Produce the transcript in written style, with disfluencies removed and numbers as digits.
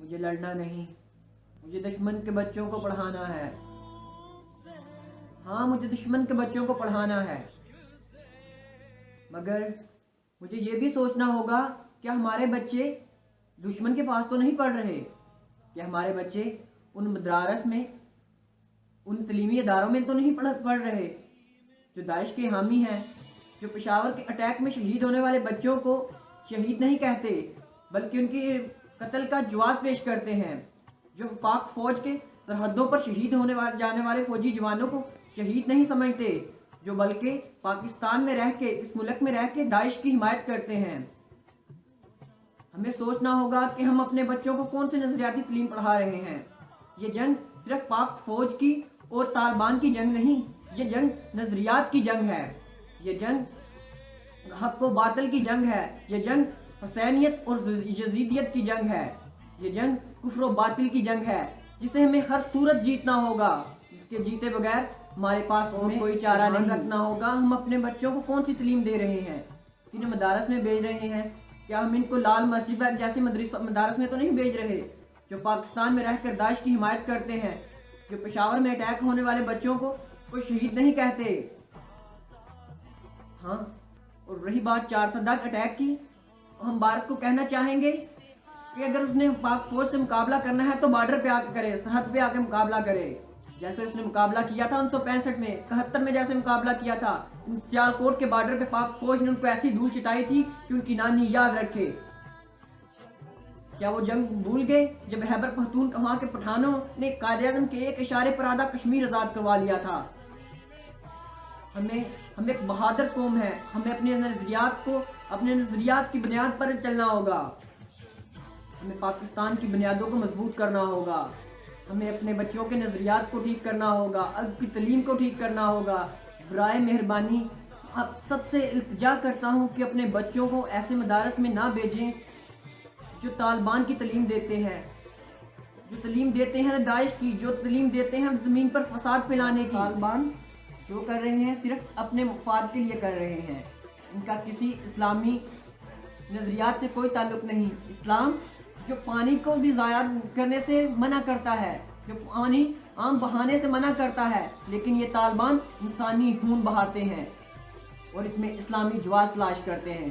مجھے لڑنا نہیں، مجھے دشمن کے بچوں کو پڑھانا ہے۔ ہاں مجھے دشمن کے بچوں کو پڑھانا ہے، مگر مجھے یہ بھی سوچنا ہوگا کہ ہمارے بچے دشمن کے پاس تو نہیں پڑھ رہے، کہ ہمارے بچے ان مدارس میں، ان تعلیمی اداروں میں تو نہیں پڑھ رہے جو داعش کے حامی ہیں، جو پشاور کے اٹیک میں شہید ہونے والے بچوں کو شہید نہیں کہتے بلکہ ان کے قتل کا جواز پیش کرتے ہیں، جو پاک فوج کے سرحدوں پر شہید ہونے جانے والے فوجی جوانوں کو شہید نہیں سمجھتے، جو بلکہ پاکستان میں رہ کے، اس ملک میں رہ کے داعش کی حمایت کرتے ہیں۔ ہمیں سوچنا ہوگا کہ ہم اپنے بچوں کو کون سے نظریاتی تعلیم پڑھا رہے ہیں۔ یہ جنگ صرف پاک فوج کی اور طالبان کی جنگ نہیں، یہ جنگ نظریات کی جنگ ہے، یہ جنگ حق و باطل کی جنگ ہے، یہ جنگ حسینیت اور یزیدیت کی جنگ ہے، یہ جنگ کفر و باطل کی جنگ ہے، جسے ہمیں ہر صورت جیتنا ہوگا، جس کے جیتے بغیر ہمارے پاس اور کوئی چارہ نہیں۔ رکھنا ہوگا ہم اپنے بچوں کو کون سی تعلیم دے رہے ہیں، انہیں مدارس میں بھیج رہے ہیں، کیا ہم ان کو لال مسجد جیسے مدارس میں تو نہیں بھیج رہے جو پاکستان میں رہ کر داعش کی حمایت کرتے ہیں، جو پشاور میں اٹیک ہونے والے بچوں کو کوئی شہید نہیں کہتے۔ ہاں، اور رہی بات 410 اٹیک کی، ہم بھارت کو کہنا چاہیں گے کہ اگر اس نے پاک فوج سے مقابلہ کرنا ہے تو بارڈر پہ آ کے کرے، سرحد پہ آ کے مقابلہ کرے، جیسے اس نے مقابلہ کیا تھا 1965 میں، 71 میں جیسے مقابلہ کیا تھا، سیالکوٹ کے بارڈر پہ پاک فوج نے ان کو ایسی دھول چٹائی تھی کہ ان کی نانی یاد رکھے۔ کیا وہ جنگ بھول گئے جب خیبر پختونخوا کے پٹھانوں نے قائد اعظم کے ایک اشارے پر آدھا کشمیر آزاد کروا لیا تھا؟ ہم ایک بہادر قوم ہے، ہمیں اپنے نظریات کی بنیاد پر چلنا ہوگا، ہمیں پاکستان کی بنیادوں کو مضبوط کرنا ہوگا، ہمیں اپنے بچوں کے نظریات کو ٹھیک کرنا ہوگا، ادب کی تعلیم کو ٹھیک کرنا ہوگا۔ برائے مہربانی اب سب سے التجا کرتا ہوں کہ اپنے بچوں کو ایسے مدارس میں نہ بھیجیں جو طالبان کی تعلیم دیتے ہیں، جو تعلیم دیتے ہیں داعش کی، جو تعلیم دیتے ہیں زمین پر فساد پھیلانے کی۔ طالبان جو کر رہے ہیں صرف اپنے مفاد کے لیے کر رہے ہیں، ان کا کسی اسلامی نظریات سے کوئی تعلق نہیں۔ اسلام جو پانی کو بھی ضائع کرنے سے منع کرتا ہے، جو پانی عام بہانے سے منع کرتا ہے، لیکن یہ طالبان انسانی خون بہاتے ہیں اور اس میں اسلامی جواز تلاش کرتے ہیں۔